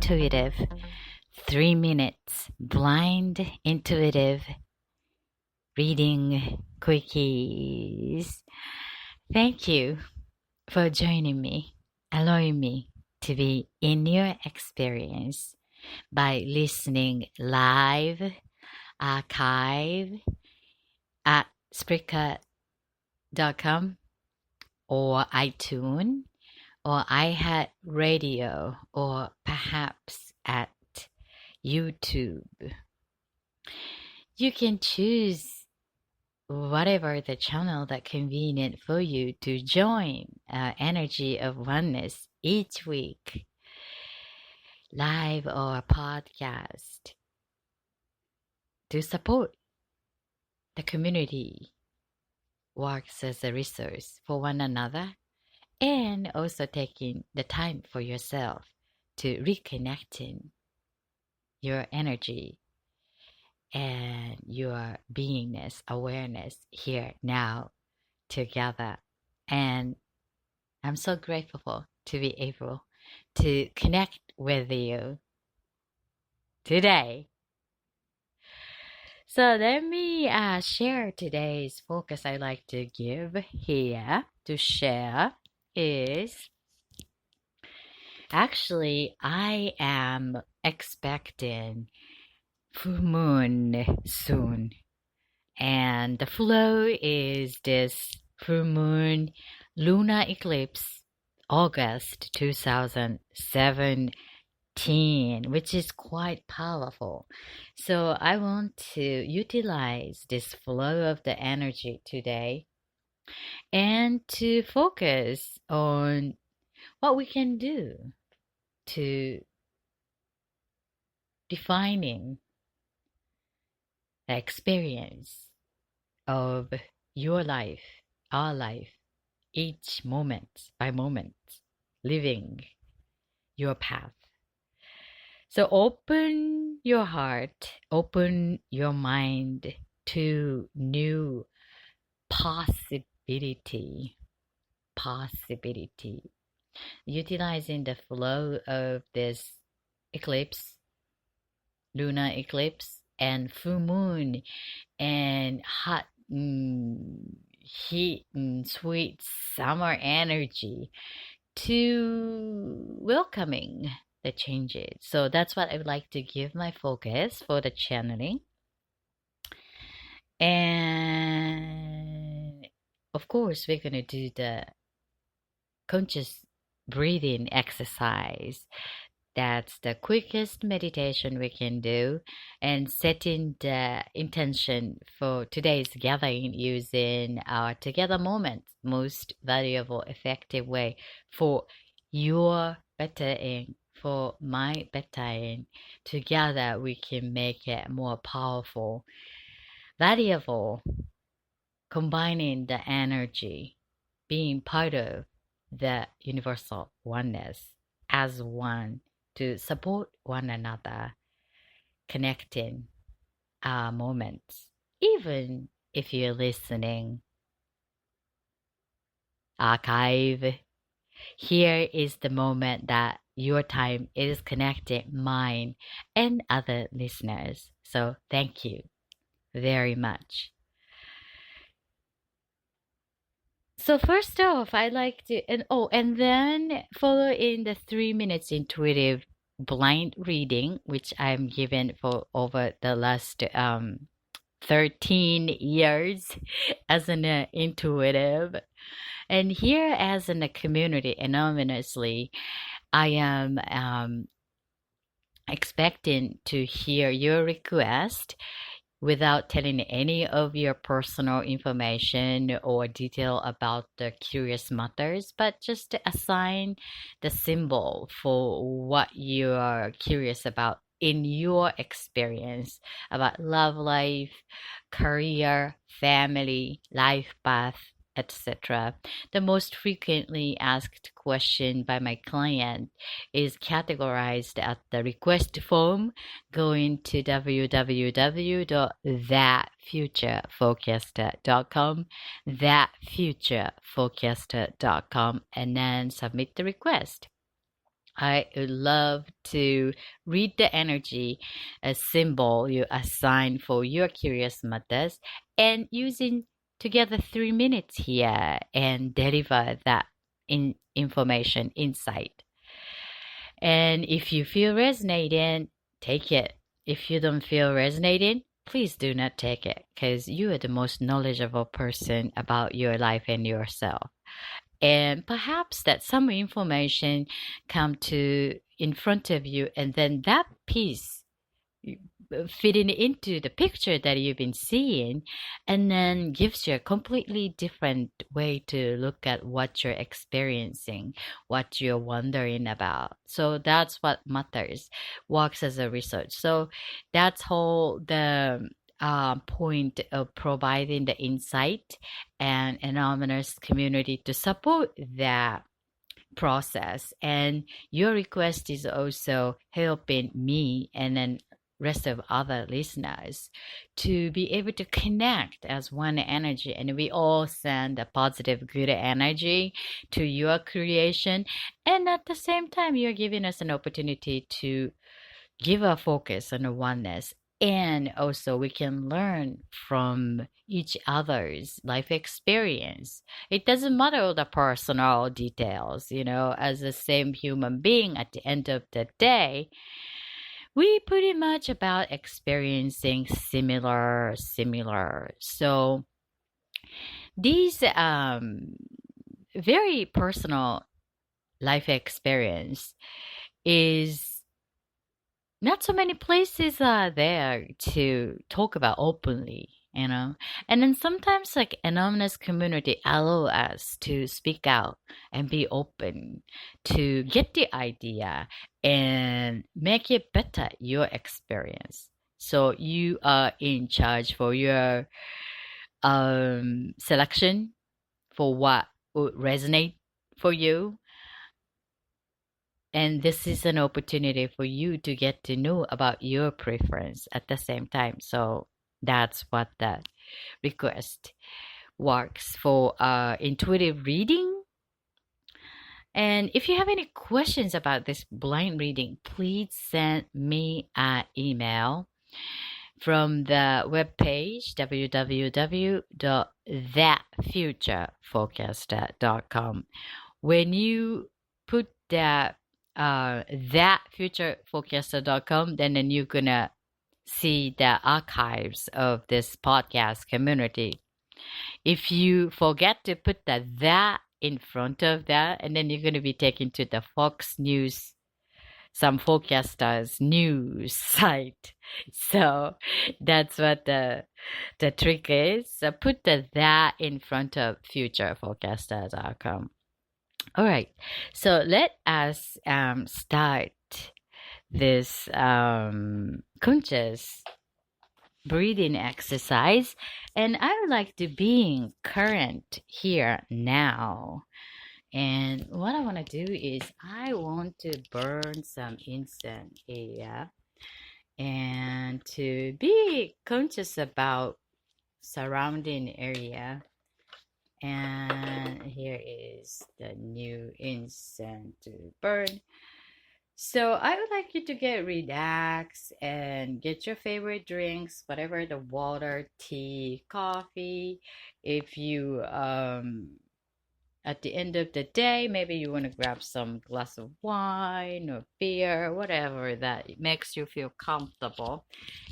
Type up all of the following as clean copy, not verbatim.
intuitive 3 minutes blind intuitive reading quickies. Thank you for joining me, allowing me to be in your experience by listening live, archive at Spreaker.com or iTunes or iHeartRadio or perhaps at YouTube. You can choose whatever the channel that convenient for you to join energy of oneness each week, live or podcast, to support the community works as a resource for one another, and also taking the time for yourself to reconnecting your energy and your beingness, awareness here now together. And I'm so grateful to be able to connect with you today. So let me share today's focus I like to give here to share is actually I am expecting full moon soon, and the flow is this full moon lunar eclipse August 2017, which is quite powerful. So I want to utilize this flow of the energy today and to focus on what we can do to defining the experience of your life, our life, each moment by moment, living your path. So open your heart, open your mind to new possibility, utilizing the flow of this eclipse, lunar eclipse, and full moon, and hot, heat, and sweet summer energy to welcoming the changes. So that's what I would like to give my focus for the channeling. And of course, we're going to do the conscious breathing exercise. That's the quickest meditation we can do, and setting the intention for today's gathering using our together moments, most valuable, effective way for your bettering, for my bettering. Together we can make it more powerful, valuable, combining the energy, being part of the universal oneness as one, to support one another, connecting our moments. Even if you're listening archive, here is the moment that your time is connecting mine and other listeners. So thank you very much. So first off, I like to, and then follow in the 3 minutes intuitive blind reading, which I'm given for over the last 13 years as an intuitive. And here as in the community, anonymously, I am expecting to hear your request without telling any of your personal information or detail about the curious matters, but just to assign the symbol for what you are curious about in your experience about love life, career, family, life path, etc. The most frequently asked question by my client is categorized at the request form. Going to www.thatfutureforecaster.com, thatfutureforecaster.com, and then submit the request. I would love to read the energy, a symbol you assign for your curious matters, and using together 3 minutes here and deliver that information insight. And if you feel resonating, take it. If you don't feel resonating, please do not take it because you are the most knowledgeable person about your life and yourself. And perhaps that some information come to in front of you, and then that piece fitting into the picture that you've been seeing, and then gives you a completely different way to look at what you're experiencing, what you're wondering about. So that's what matters, works as a research. So that's whole the point of providing the insight and anonymous community to support that process. And your request is also helping me and then rest of other listeners to be able to connect as one energy, and we all send a positive good energy to your creation, and at the same time you're giving us an opportunity to give our focus on the oneness. And also, we can learn from each other's life experience. It doesn't matter all the personal details, as the same human being at the end of the day, we pretty much about experiencing similar. So, these very personal life experience is not so many places are there to talk about openly. And then sometimes like anonymous community allow us to speak out and be open to get the idea and make it better your experience. So you are in charge for your selection for what would resonate for you, and this is an opportunity for you to get to know about your preference at the same time. So that's what the request works for intuitive reading. And if you have any questions about this blind reading, please send me an email from the webpage www.thatfutureforecaster.com. When you put thatfutureforecaster.com, then you're gonna see the archives of this podcast community. If you forget to put that in front of that, and then you're gonna be taken to the Fox News, some forecasters news site. So that's what the trick is. So put that in front of futureforecaster.com. All right, so let us start this conscious breathing exercise, and I would like to be current here now. And what I want to do is I want to burn some incense here and to be conscious about surrounding area. And here is the new incense to burn. So I would like you to get relaxed and get your favorite drinks, whatever, the water, tea, coffee. If you at the end of the day, maybe you want to grab some glass of wine or beer, whatever that makes you feel comfortable,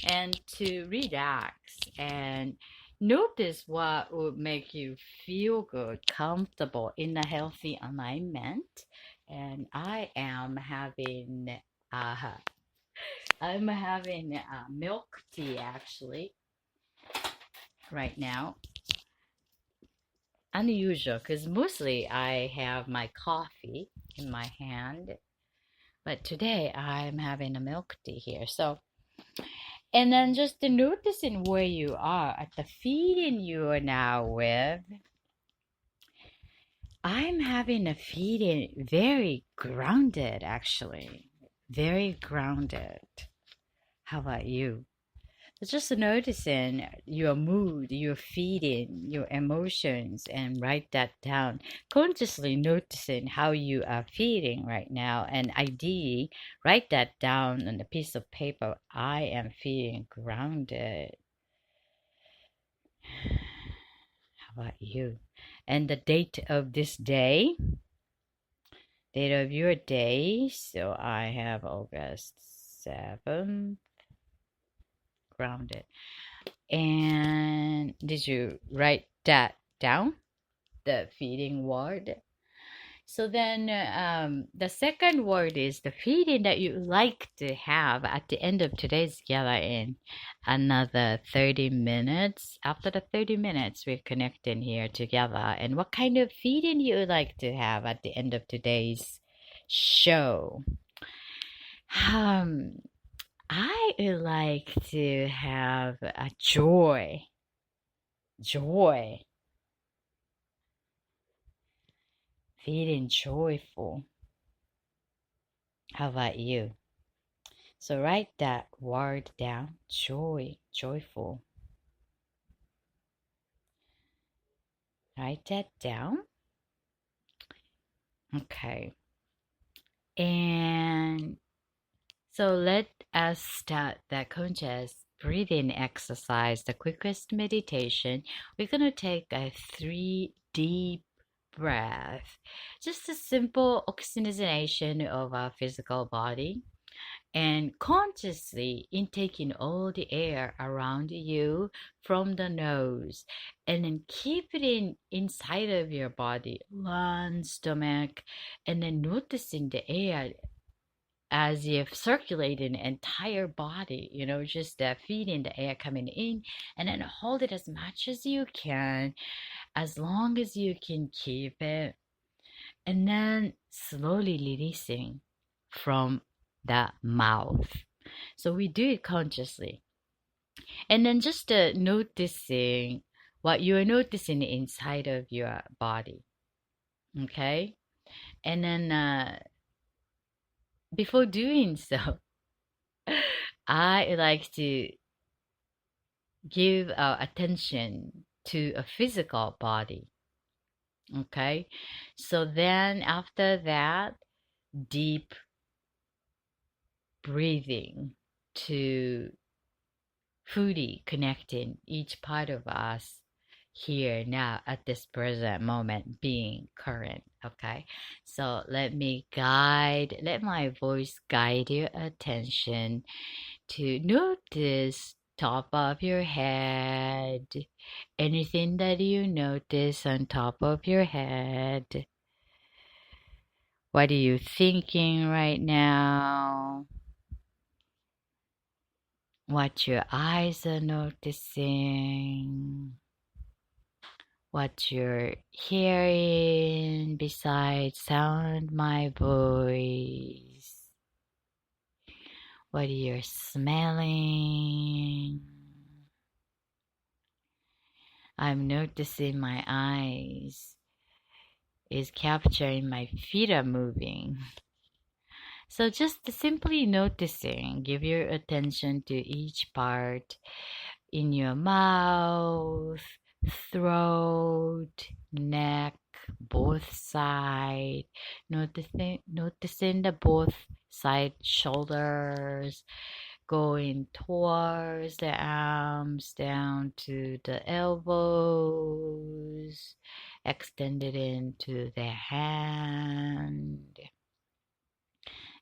and to relax and notice what would make you feel good, comfortable in a healthy alignment. And I'm having milk tea actually right now. Unusual because mostly I have my coffee in my hand, but today I'm having a milk tea here. So, and then just noticing where you are at the feeling you are now with. I'm having a feeling very grounded, actually, very grounded. How about you? So just noticing your mood, your feeling, your emotions, and write that down. Consciously noticing how you are feeling right now, and ideally write that down on a piece of paper. I am feeling grounded. How about you? And the date of this day, date of your day. So I have August 7th, grounded. And did you write that down? The feeding word. So then the second word is the feeling that you like to have at the end of today's gala in another 30 minutes. After the 30 minutes, we're connecting here together. And what kind of feeling you would like to have at the end of today's show? Um, I would like to have a joy. Joy. Feeling joyful. How about you? So write that word down. Joy, joyful. Write that down. Okay. And so let us start the conscious breathing exercise, the quickest meditation. We're going to take a 3 deep breath. Just a simple oxygenation of our physical body. And consciously intaking all the air around you from the nose, and then keep it inside of your body, lungs, stomach, and then noticing the air as if circulating the entire body, just feeding the air coming in, and then hold it as much as you can, as long as you can keep it, and then slowly releasing from the mouth. So we do it consciously. And then just noticing what you're noticing inside of your body. Okay? And then before doing so, I like to give attention to a physical body. Okay? So then after that, deep breathing to fully connecting each part of us here now at this present moment being current. Okay, so let my voice guide your attention to notice top of your head, anything that you notice on top of your head. What are you thinking right now? What your eyes are noticing, what you're hearing besides sound my voice, what you're smelling. I'm noticing my eyes is capturing my feet are moving. So just simply noticing, give your attention to each part in your mouth, throat, neck, both sides, noticing the both side shoulders, going towards the arms down to the elbows, extended into the hand,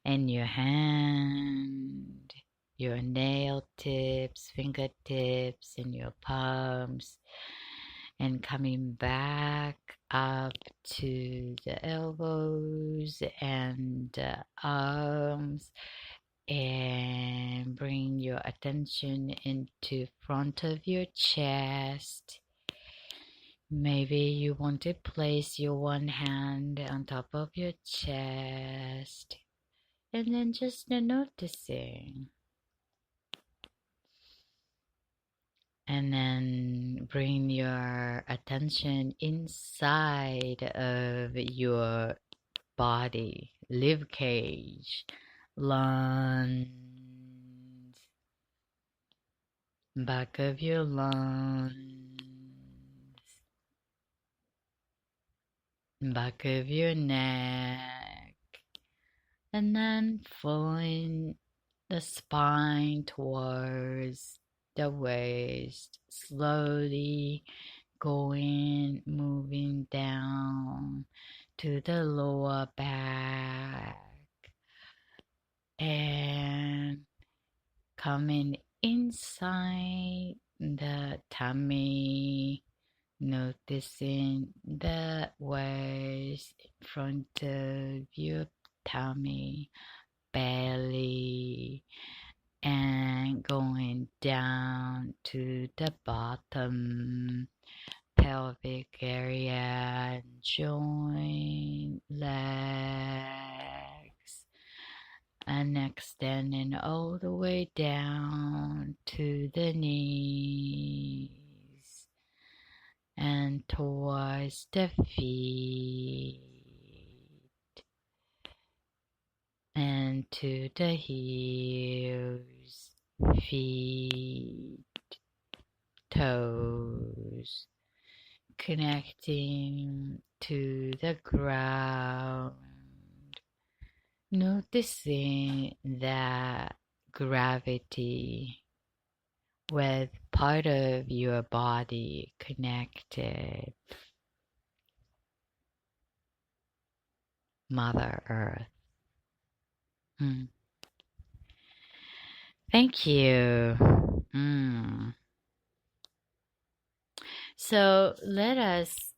and your hand, your nail tips, fingertips, and your palms, and coming back up to the elbows and the arms, and bring your attention into front of your chest. Maybe you want to place your one hand on top of your chest, and then just noticing. And then bring your attention inside of your body, rib cage, lungs, back of your lungs, back of your neck, and then following the spine towards the waist, slowly moving down to the lower back and coming inside the tummy, noticing the waist in front of your tummy, belly, and going down to the bottom pelvic area, joint, legs, and extending all the way down to the knees and towards the feet and to the heels, feet, toes, connecting to the ground, noticing that gravity with part of your body connected, Mother Earth. Thank you. So let us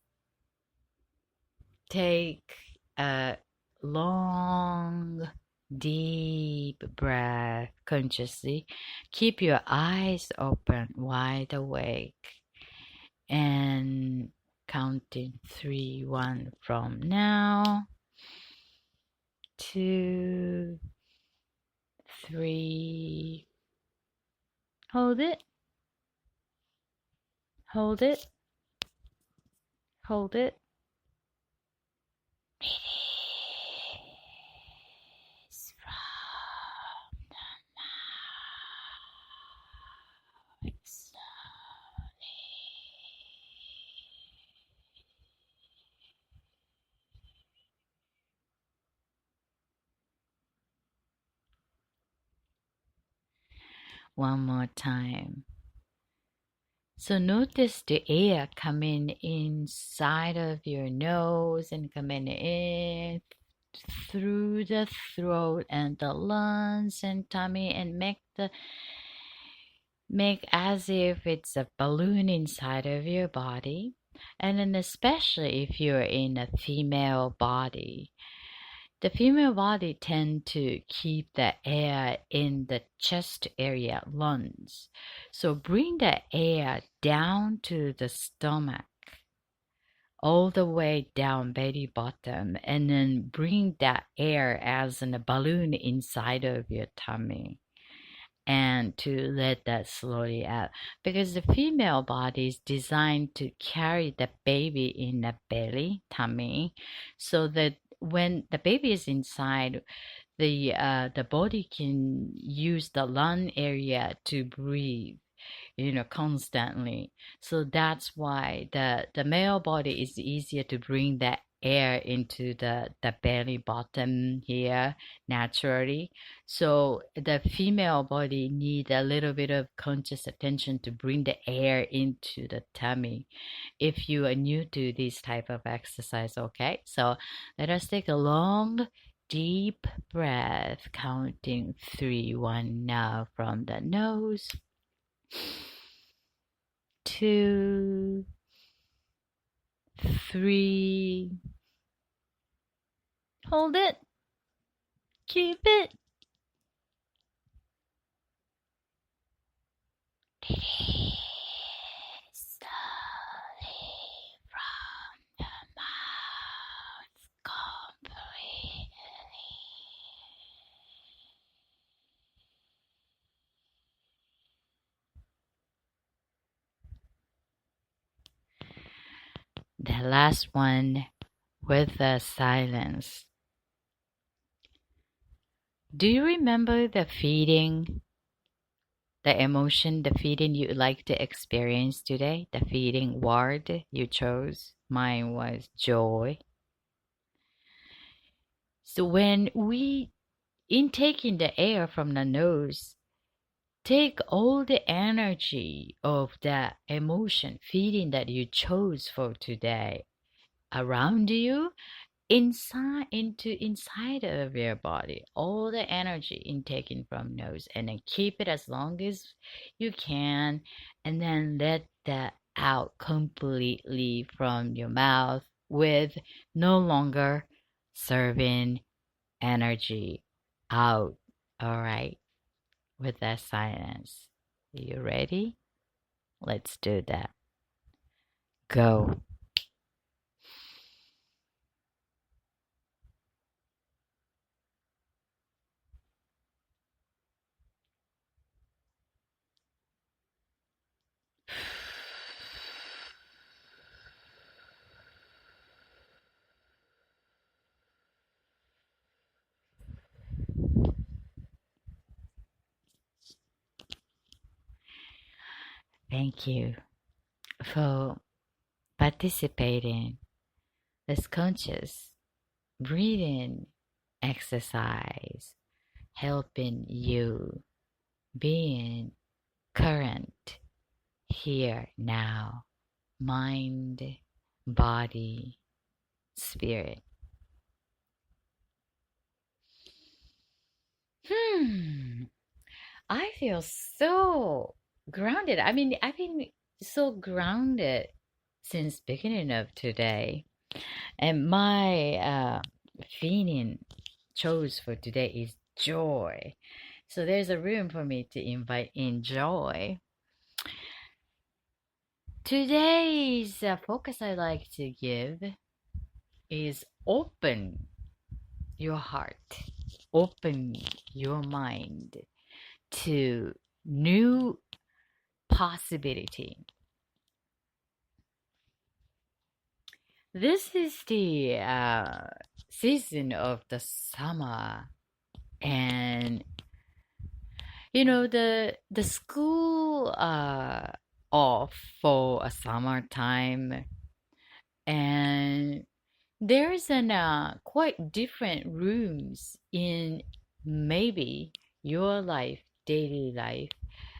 take a long, deep breath consciously. Keep your eyes open, wide awake, and counting 3, 1 from now. 2, 3. Hold it. Hold it. Hold it. Release from the mouth slowly. One more time. So notice the air coming inside of your nose and coming in through the throat and the lungs and tummy, and make as if it's a balloon inside of your body. And then especially if you're in a female body, the female body tend to keep the air in the chest area, lungs. So bring the air down to the stomach, all the way down belly bottom, and then bring that air as in a balloon inside of your tummy. And to let that slowly out, because the female body is designed to carry the baby in the belly, tummy, so that when the baby is inside, the body can use the lung area to breathe, constantly. So that's why the male body is easier to bring that air into the belly bottom here naturally. So the female body need a little bit of conscious attention to bring the air into the tummy if you are new to this type of exercise. Okay, so let us take a long deep breath, counting 3, 1 now from the nose, 2, 3. Hold it. Keep it. Release slowly from the mouth completely. The last one with the silence. Do you remember the feeling The emotion, the feeling you like to experience today, the feeling word you chose. Mine was joy. So when we intaking the air from the nose, take all the energy of that emotion, feeling that you chose for today around you, inside of your body, all the energy intaken from nose, and then keep it as long as you can, and then let that out completely from your mouth with no longer serving energy out. All right, with that silence. You ready? Let's do that. Go. Thank you for participating this conscious breathing exercise, helping you being current here now, mind, body, spirit. Hmm. I feel so grounded. I mean, I've been so grounded since beginning of today. And my feeling chose for today is joy. So there's a room for me to invite in joy. Today's focus I like to give is open your heart, open your mind to new possibility. This is the season of the summer, and the school off for a summertime, and there's an quite different rooms in maybe your life, daily life.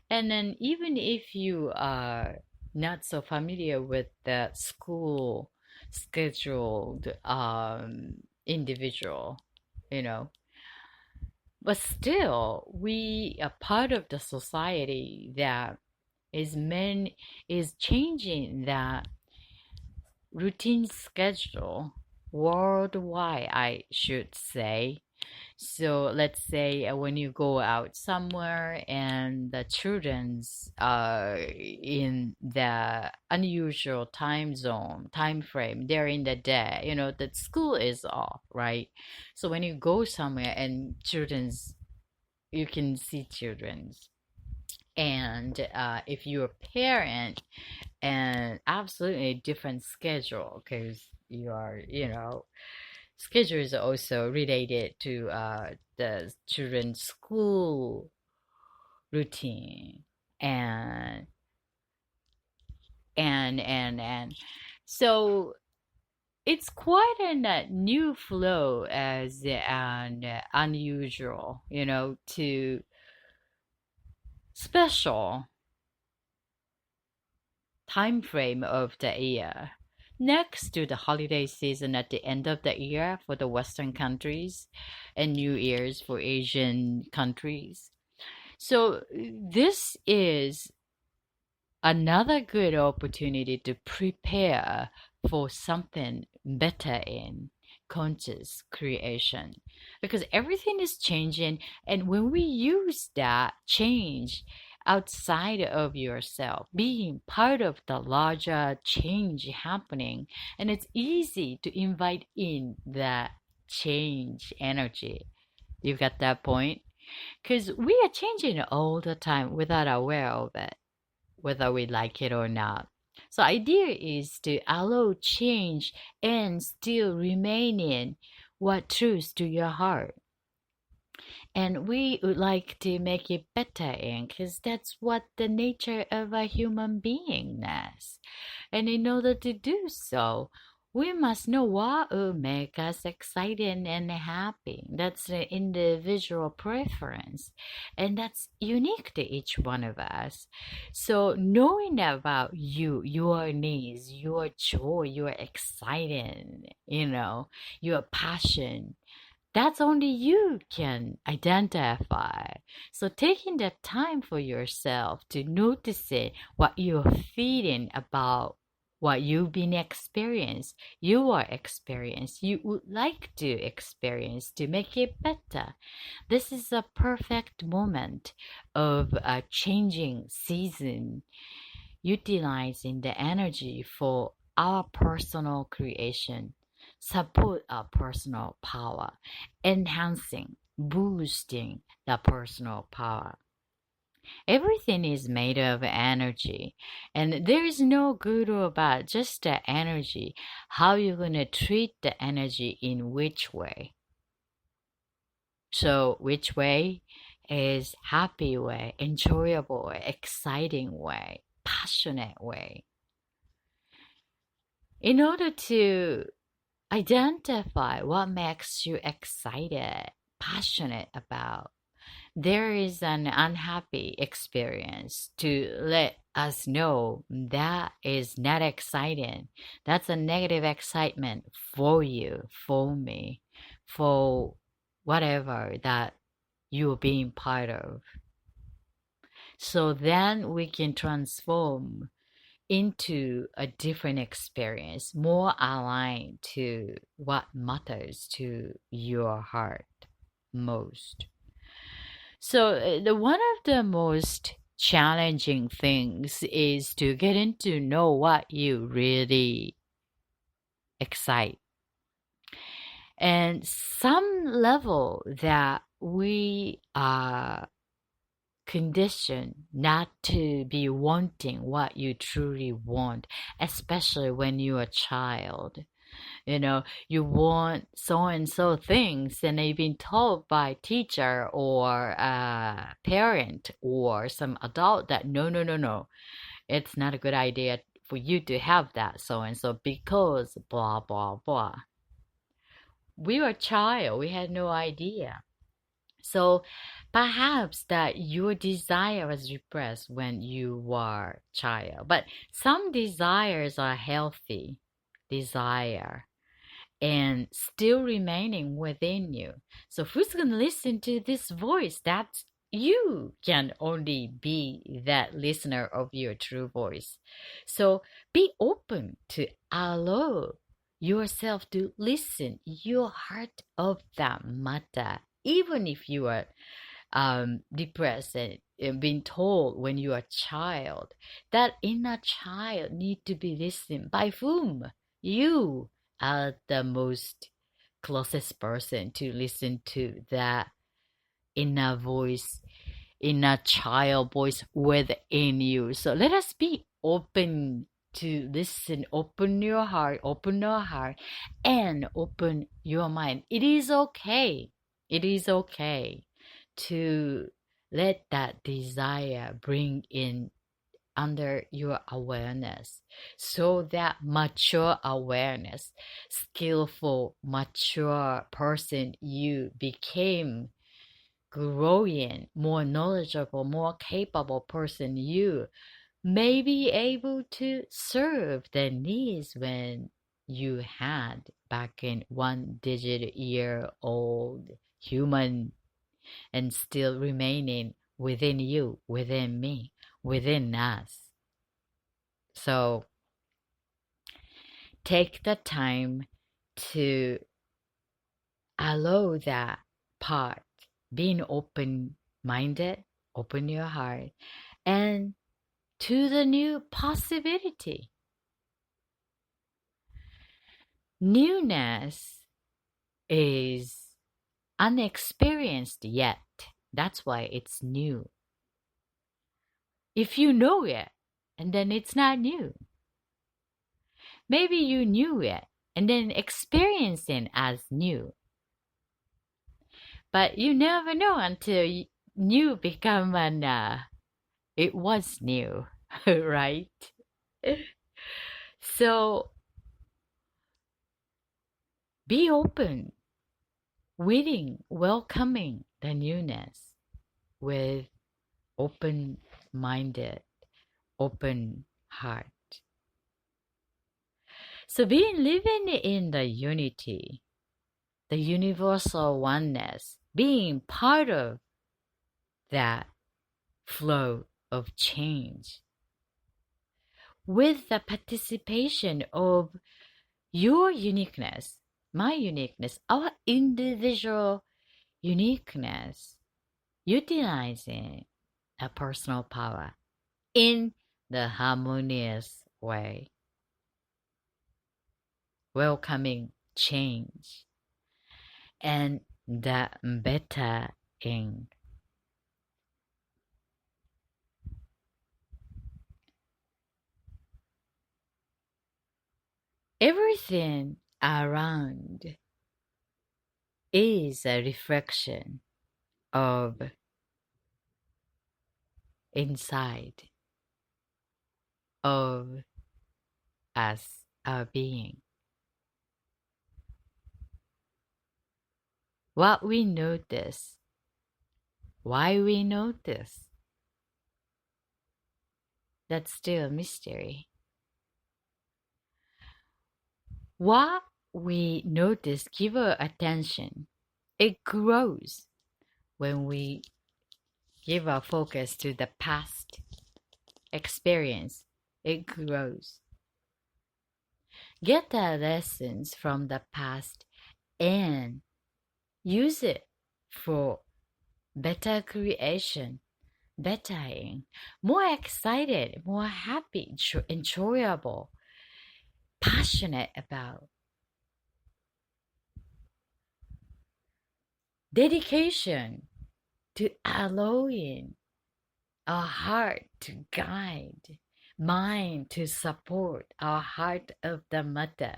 And then even if you are not so familiar with the school scheduled individual, you know, but still we are part of the society that is changing that routine schedule worldwide, I should say. So let's say when you go out somewhere and the children's in the unusual time frame, they're in the day, the school is off, right? So when you go somewhere and you can see children's, and if you're a parent, and absolutely different schedule, because you are, schedule is also related to the children's school routine, and and so it's quite a new flow as an unusual, to special time frame of the year. Next to the holiday season at the end of the year for the Western countries and New Year's for Asian countries. So this is another good opportunity to prepare for something better in conscious creation, because everything is changing, and when we use that change outside of yourself, being part of the larger change happening, and it's easy to invite in that change energy. You got that point? Because we are changing all the time without aware of it, whether we like it or not. So idea is to allow change and still remain in what truths to your heart. And we would like to make it better, because that's what the nature of a human beingness. And in order to do so, we must know what will make us excited and happy. That's the individual preference, and that's unique to each one of us. So, knowing about you, your needs, your joy, your excitement, your passion, that's only you can identify. So taking the time for yourself to noticing what you're feeling about what you've been experienced, you are experienced, you would like to experience to make it better. This is a perfect moment of a changing season, utilizing the energy for our personal creation, support our personal power, enhancing, boosting the personal power. Everything is made of energy, and there is no good or bad, just the energy. How you're going to treat the energy in which way. So, which way is happy way, enjoyable way, exciting way, passionate way. In order to identify what makes you excited, passionate about, there is an unhappy experience to let us know that is not exciting. That's a negative excitement for you, for me, for whatever that you're being part of. So then we can transform into a different experience, more aligned to what matters to your heart most. So, the one of the most challenging things is to getting to know what you really excite, and some level that we are conditioned not to be wanting what you truly want, especially when you're a child. You want so and so things, and you've been told by teacher or a parent or some adult that no, no, no, no, it's not a good idea for you to have that so and so because blah blah blah. We were a child, we had no idea. So perhaps that your desire was repressed when you were child, but some desires are healthy desire and still remaining within you. So who's going to listen to this voice? That you can only be that listener of your true voice. So be open to allow yourself to listen your heart of that matter, even if you are depressed and being told when you are a child that inner child need to be listened by whom? You are the most closest person to listen to that inner voice, inner child voice within you. So let us be open to listen, open your heart, open your heart, and open your mind. It is okay. It is okay to let that desire bring in under your awareness, so that mature awareness, skillful, mature person you became, growing, more knowledgeable, more capable person you may be able to serve the needs when you had back in 1 digit year old human, and still remaining within you, within me, within us. So take the time to allow that part, being open minded, open your heart, and to the new possibility. Newness is unexperienced yet. That's why it's new. If you know it, and then it's not new. Maybe you knew it and then experiencing as new. But you never know until new become an it was new, right? So be open, willing, welcoming the newness with open minded, open heart. So being living in the unity, the universal oneness, being part of that flow of change with the participation of your uniqueness, my uniqueness, our individual uniqueness, utilizing a personal power in the harmonious way, welcoming change and the bettering. Everything around is a reflection of inside of us, our being. What we notice, why we notice, that's still a mystery. What we notice, give our attention, it grows when we give our focus to the past experience. It grows. Get the lessons from the past and use it for better creation, bettering, more excited, more happy, enjoyable, passionate about. Dedication to allowing our heart to guide, mind to support our heart of the mother,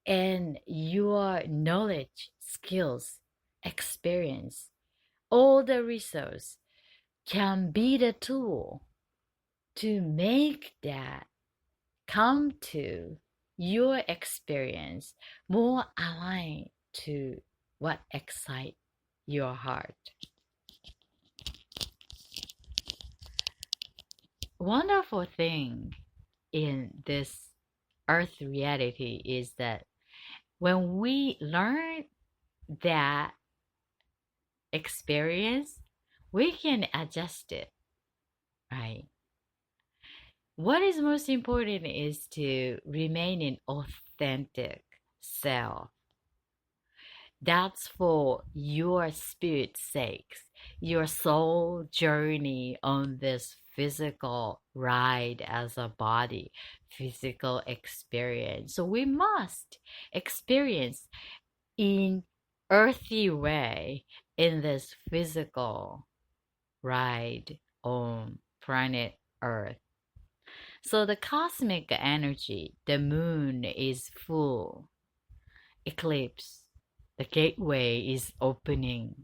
and your knowledge, skills, experience, all the resource can be the tool to make that come to your experience more aligned to what excites your heart. Wonderful thing in this earth reality is that when we learn that experience, we can adjust it, right? What is most important is to remain in authentic self. That's for your spirit's sake, your soul journey on this physical ride as a body, physical experience. So we must experience in earthy way in this physical ride on planet Earth. So the cosmic energy, the moon is full eclipse. The gateway is opening.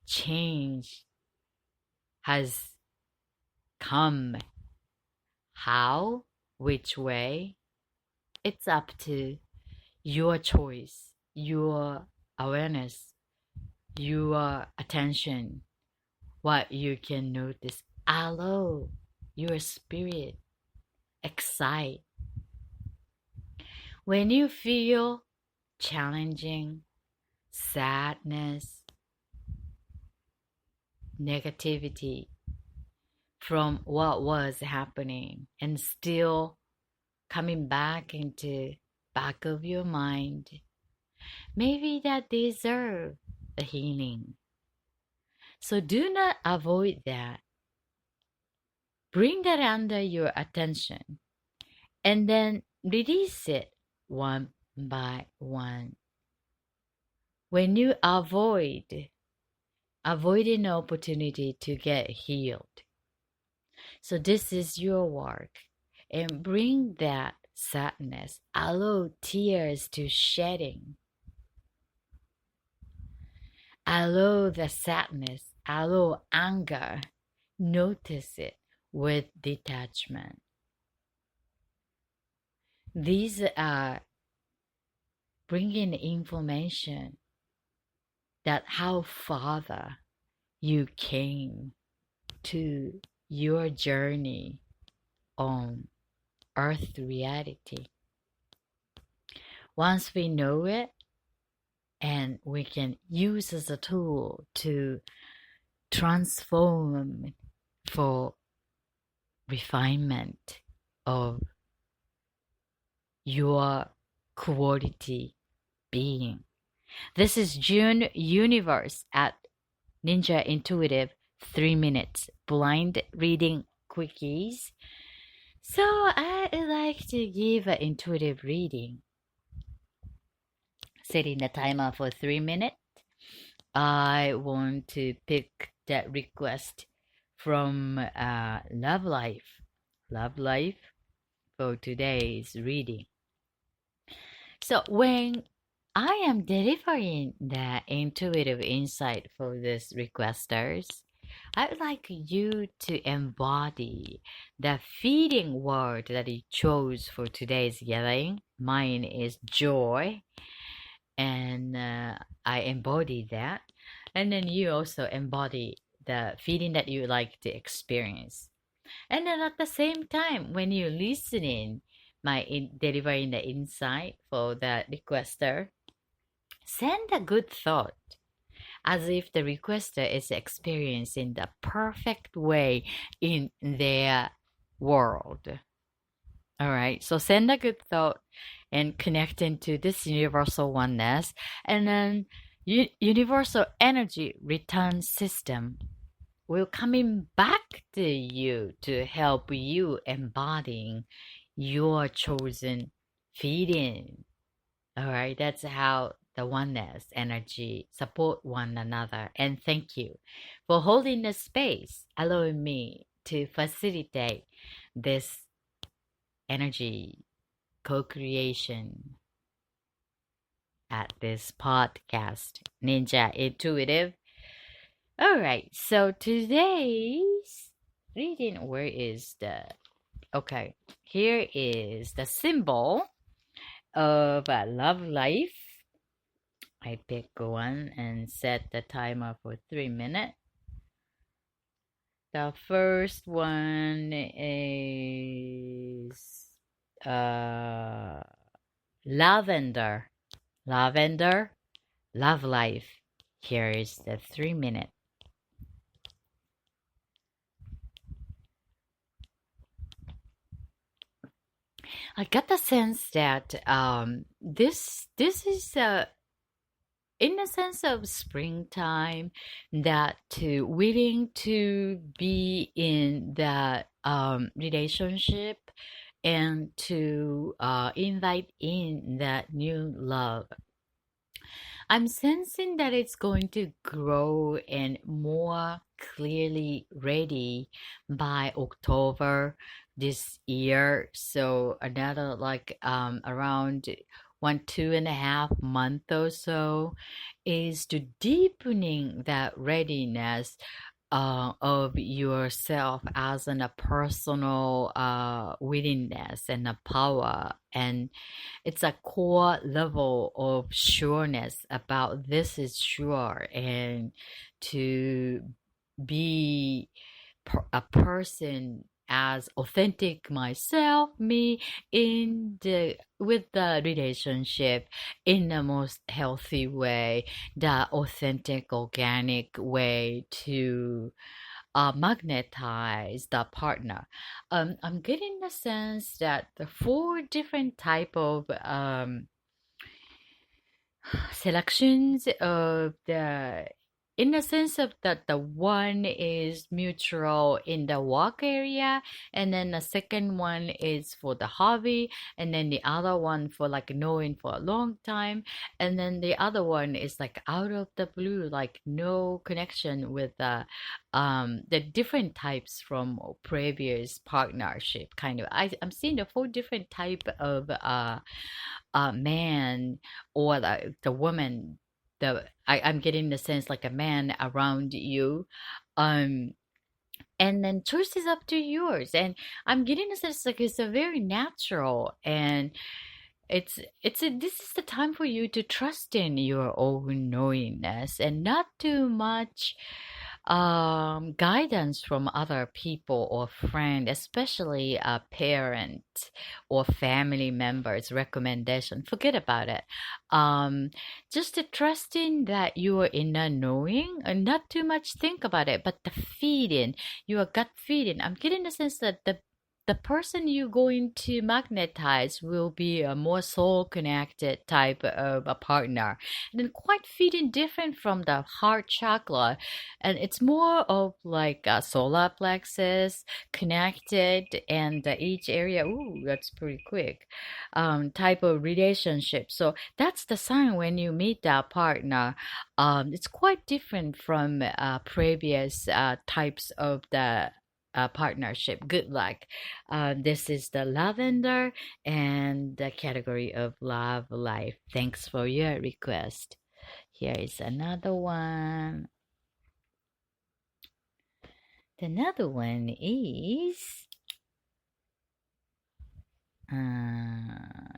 Change has come. How? Which way? It's up to your choice, your awareness, your attention, what you can notice. Allow your spirit excite. When you feel challenging, sadness, negativity from what was happening and still coming back into back of your mind, maybe that deserve a healing. So do not avoid that. Bring that under your attention and then release it one by one. When you avoid avoiding the opportunity to get healed. So this is your work. And bring that sadness, allow tears to shedding. Allow the sadness, allow anger. Notice it with detachment. These are bringing information that how farther you came to your journey on earth reality. Once we know it, and we can use as a tool to transform for refinement of your quality being. This is June Universe at Ninja Intuitive 3 minutes blind reading quickies. So I like to give an intuitive reading. Setting the timer for 3 minutes. I want to pick that request from Love Life. Love Life for today's reading. So when I am delivering the intuitive insight for these requesters, I would like you to embody the feeding word that you chose for today's gathering. Mine is joy, and I embody that. And then you also embody the feeling that you like to experience. And then at the same time, when you're listening, delivering the insight for the requester, send a good thought as if the requester is experiencing the perfect way in their world. All right, so send a good thought and connecting to this universal oneness, and then universal energy return system will coming back to you to help you embodying your chosen feeding. All right, that's how the oneness energy support one another. And thank you for holding the space, allowing me to facilitate this energy co-creation at this podcast, Ninja Intuitive. All right, so today's reading, where is the, okay, here is the symbol of a love life. I pick one and set the timer for 3 minutes. The first one is lavender. Lavender, love life. Here is the 3 minute. I got the sense that this is in the sense of springtime, that to willing to be in that relationship and to invite in that new love. I'm sensing that it's going to grow and more clearly ready by October this year. So another like around 1, 2.5 months or so is to deepening that readiness of yourself as a personal willingness and a power, and it's a core level of sureness about this is sure, and to be a person as authentic myself, me, in the with the relationship in the most healthy way, the authentic organic way to magnetize the partner. I'm getting the sense that the 4 different type of selections of the, in the sense of that the one is mutual in the work area, and then the second one is for the hobby, and then the other one for like knowing for a long time, and then the other one is like out of the blue, like no connection with the different types from previous partnership kind of. I'm seeing the 4 different type of man or the woman I'm getting the sense like a man around you. Um, and then choice is up to yours. And I'm getting the sense like it's a very natural, and this is the time for you to trust in your own knowingness and not too much guidance from other people or friend, especially a parent or family members recommendation. Forget about it. um just the trusting that you are in a knowing and not too much think about it, but the feeding, your gut feeding. I'm getting the sense that the person you're going to magnetize will be a more soul connected type of a partner, and then quite feeding different from the heart chakra, and it's more of like a solar plexus connected, and each area, ooh, that's pretty quick, type of relationship. So that's the sign when you meet that partner. It's quite different from previous types of the partnership. Good luck. This is the lavender and the category of love life. Thanks for your request. Here is another one. Another one is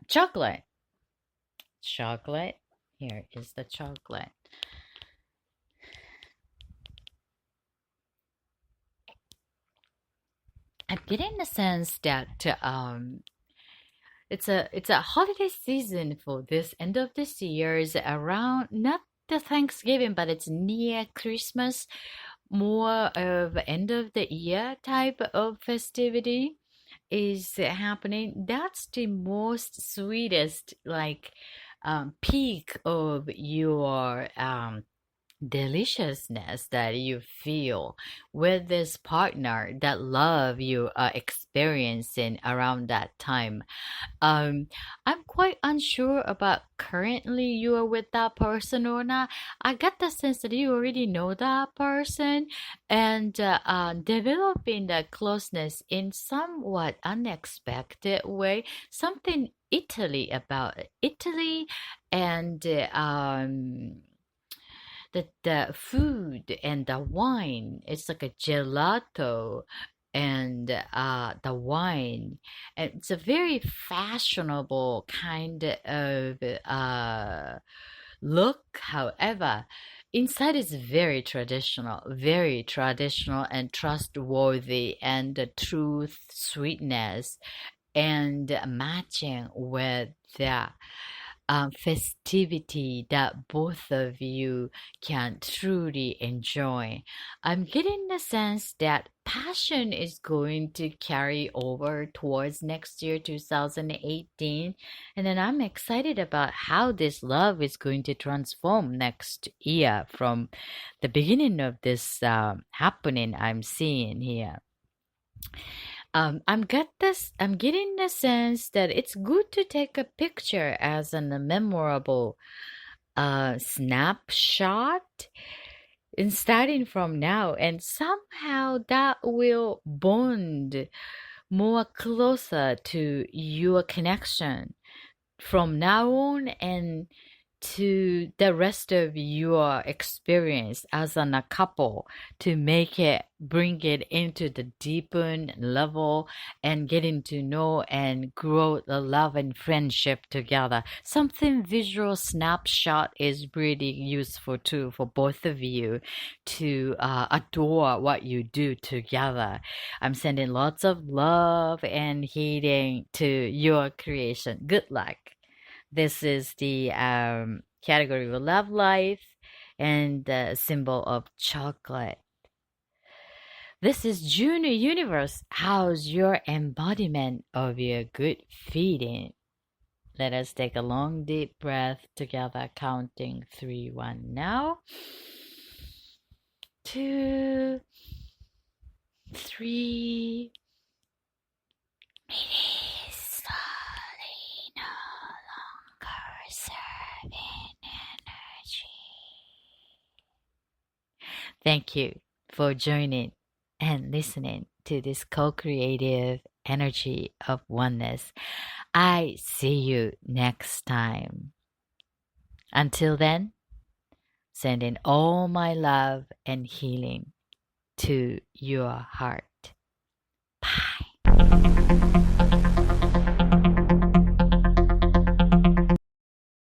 chocolate. Chocolate. Here is the chocolate. I'm getting the sense that it's a holiday season for this end of this year's around not the Thanksgiving, but it's near Christmas, more of end of the year type of festivity is happening. That's the most sweetest like peak of your deliciousness that you feel with this partner, that love you are experiencing around that time. um, I'm quite unsure about currently you are with that person or not. I get the sense that you already know that person, and developing that closeness in somewhat unexpected way. Something Italy about Italy, and the food and the wine. It's like a gelato and the wine. And it's a very fashionable kind of look. However, inside is very traditional and trustworthy, and the truth, sweetness, and matching with the festivity that both of you can truly enjoy. I'm getting the sense that passion is going to carry over towards next year, 2018. And then I'm excited about how this love is going to transform next year from the beginning of this happening I'm seeing here. I'm getting the sense that it's good to take a picture as a memorable snapshot and starting from now, and somehow that will bond more closer to your connection from now on, and to the rest of your experience as a couple, to make it bring it into the deepen level and getting to know and grow the love and friendship together. Something visual snapshot is really useful too for both of you to adore what you do together. I'm sending lots of love and healing to your creation. Good luck. This is the category of love life and the symbol of chocolate. This is Junior Universe. How's your embodiment of your good feeding? Let us take a long deep breath together, counting 3, 1 now. 2, 3. It is slowly no longer serving energy. Thank you for joining and listening to this co-creative energy of oneness. I see you next time. Until then, sending all my love and healing to your heart. Bye.